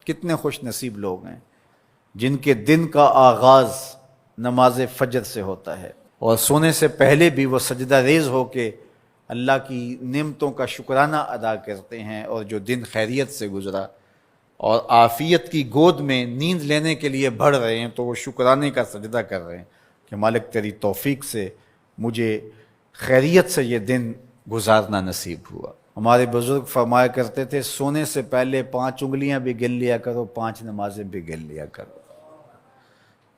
کتنے خوش نصیب لوگ ہیں جن کے دن کا آغاز نماز فجر سے ہوتا ہے، اور سونے سے پہلے بھی وہ سجدہ ریز ہو کے اللہ کی نعمتوں کا شکرانہ ادا کرتے ہیں، اور جو دن خیریت سے گزرا اور عافیت کی گود میں نیند لینے کے لیے بڑھ رہے ہیں تو وہ شکرانے کا سجدہ کر رہے ہیں کہ مالک تیری توفیق سے مجھے خیریت سے یہ دن گزارنا نصیب ہوا۔ ہمارے بزرگ فرمایا کرتے تھے سونے سے پہلے 5 انگلیاں بھی گن لیا کرو، 5 نمازیں بھی گن لیا کرو۔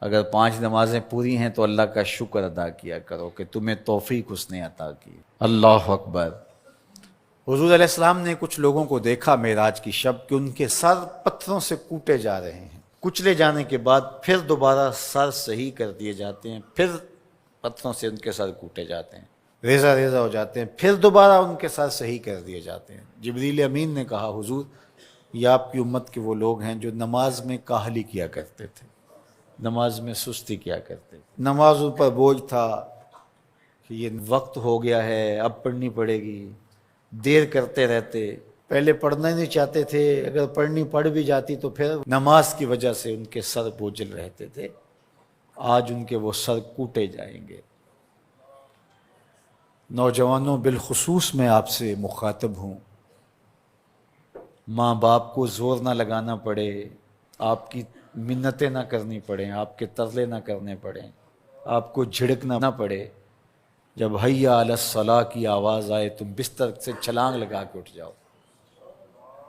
اگر 5 نمازیں پوری ہیں تو اللہ کا شکر ادا کیا کرو کہ تمہیں توفیق اس نے عطا کی۔ اللہ اکبر۔ حضور علیہ السلام نے کچھ لوگوں کو دیکھا معراج کی شب کہ ان کے سر پتھروں سے کوٹے جا رہے ہیں، کچلے جانے کے بعد پھر دوبارہ سر صحیح کر دیے جاتے ہیں، پھر پتھروں سے ان کے سر کوٹے جاتے ہیں، ریزہ ریزہ ہو جاتے ہیں، پھر دوبارہ ان کے سر صحیح کر دیے جاتے ہیں۔ جبریل امین نے کہا حضور یہ آپ کی امت کے وہ لوگ ہیں جو نماز میں کاہلی کیا کرتے تھے، نماز میں سستی کیا کرتے تھے، نماز پر بوجھ تھا کہ یہ وقت ہو گیا ہے اب پڑھنی پڑے گی، دیر کرتے رہتے، پہلے پڑھنا ہی نہیں چاہتے تھے، اگر پڑھنی پڑھ بھی جاتی تو پھر نماز کی وجہ سے ان کے سر بوجھل رہتے تھے۔ آج ان کے وہ سر کوٹے جائیں گے۔ نوجوانوں بالخصوص میں آپ سے مخاطب ہوں، ماں باپ کو زور نہ لگانا پڑے، آپ کی منتیں نہ کرنی پڑیں، آپ کے ترلے نہ کرنے پڑیں، آپ کو جھڑکنا نہ پڑے، جب حیا علی الصلاۃ کی آواز آئے تم بستر سے چھلانگ لگا کے اٹھ جاؤ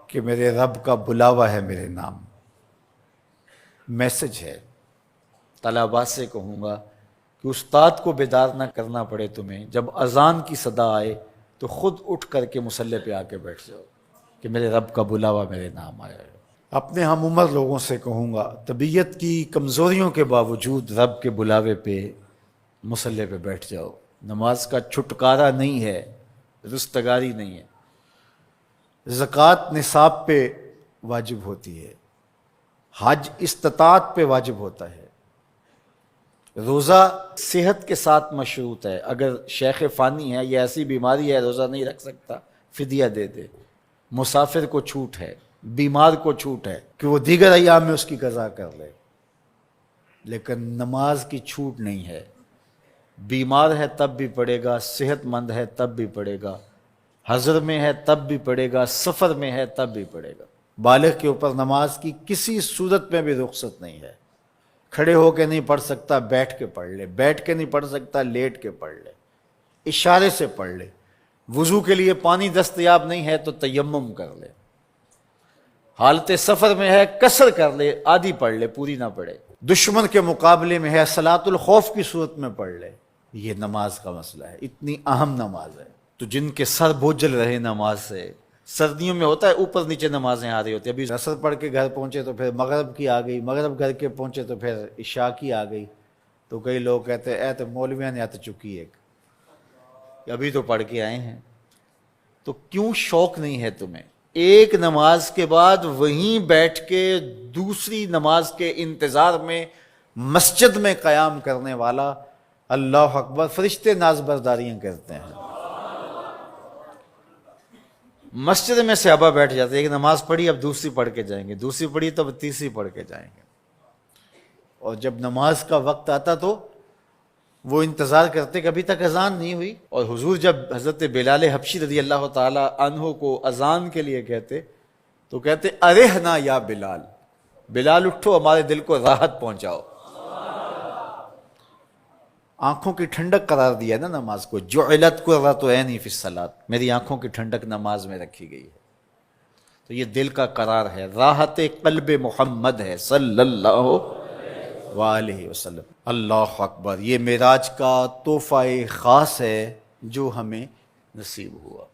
کہ میرے رب کا بلاوا ہے میرے نام۔ میسج ہے۔ طلباء سے کہوں گا کہ استاد کو بیدار نہ کرنا پڑے تمہیں، جب اذان کی صدا آئے تو خود اٹھ کر کے مصلی پہ آ کے بیٹھ جاؤ کہ میرے رب کا بلاوا میرے نام آیا ہے۔ اپنے ہم عمر لوگوں سے کہوں گا طبیعت کی کمزوریوں کے باوجود رب کے بلاوے پہ مصلی پہ بیٹھ جاؤ۔ نماز کا چھٹکارا نہیں ہے، رستگاری نہیں ہے۔ زکوٰۃ نصاب پہ واجب ہوتی ہے، حج استطاعت پہ واجب ہوتا ہے، روزہ صحت کے ساتھ مشروط ہے۔ اگر شیخ فانی ہے یا ایسی بیماری ہے روزہ نہیں رکھ سکتا فدیہ دے دے۔ مسافر کو چھوٹ ہے، بیمار کو چھوٹ ہے کہ وہ دیگر ایام میں اس کی قضا کر لے، لیکن نماز کی چھوٹ نہیں ہے۔ بیمار ہے تب بھی پڑھے گا، صحت مند ہے تب بھی پڑھے گا، حضر میں ہے تب بھی پڑھے گا، سفر میں ہے تب بھی پڑھے گا۔ بالغ کے اوپر نماز کی کسی صورت میں بھی رخصت نہیں ہے۔ کھڑے ہو کے نہیں پڑھ سکتا بیٹھ کے پڑھ لے، بیٹھ کے نہیں پڑھ سکتا لیٹ کے پڑھ لے، اشارے سے پڑھ لے، وضو کے لیے پانی دستیاب نہیں ہے تو تیمم کر لے، حالت سفر میں ہے قصر کر لے، آدھی پڑھ لے پوری نہ پڑھے، دشمن کے مقابلے میں ہے صلاۃ الخوف کی صورت میں پڑھ لے۔ یہ نماز کا مسئلہ ہے، اتنی اہم نماز ہے۔ تو جن کے سر بوجھل رہے نماز سے، سردیوں میں ہوتا ہے اوپر نیچے نمازیں آ رہی ہوتی ہیں، ابھی عصر پڑھ کے گھر پہنچے تو پھر مغرب کی آ گئی، مغرب گھر کے پہنچے تو پھر عشاء کی آ گئی، تو کئی لوگ کہتے ہیں اے تو مولویاں نے آتے چکی ایک، ابھی تو پڑھ کے آئے ہیں۔ تو کیوں شوق نہیں ہے تمہیں؟ ایک نماز کے بعد وہیں بیٹھ کے دوسری نماز کے انتظار میں مسجد میں قیام کرنے والا، اللہ اکبر، فرشتے ناز برداریاں کرتے ہیں۔ مسجد میں صحابہ بیٹھ جاتے ہیں، ایک نماز پڑھی اب دوسری پڑھ کے جائیں گے، دوسری پڑھی تو اب تیسری پڑھ کے جائیں گے، اور جب نماز کا وقت آتا تو وہ انتظار کرتے کہ ابھی تک اذان نہیں ہوئی۔ اور حضور جب حضرت بلال حبشی رضی اللہ تعالی عنہ کو اذان کے لیے کہتے تو کہتے ارحنا یا بلال، بلال اٹھو ہمارے دل کو راحت پہنچاؤ۔ آنکھوں کی ٹھنڈک قرار دیا ہے نا نماز کو، جعلت قرۃ عینی فی الصلاۃ، میری آنکھوں کی ٹھنڈک نماز میں رکھی گئی ہے۔ تو یہ دل کا قرار ہے، راحت قلب محمد ہے صلی اللہ وآلہ وسلم۔ اللہ اکبر، یہ معراج کا تحفہ خاص ہے جو ہمیں نصیب ہوا۔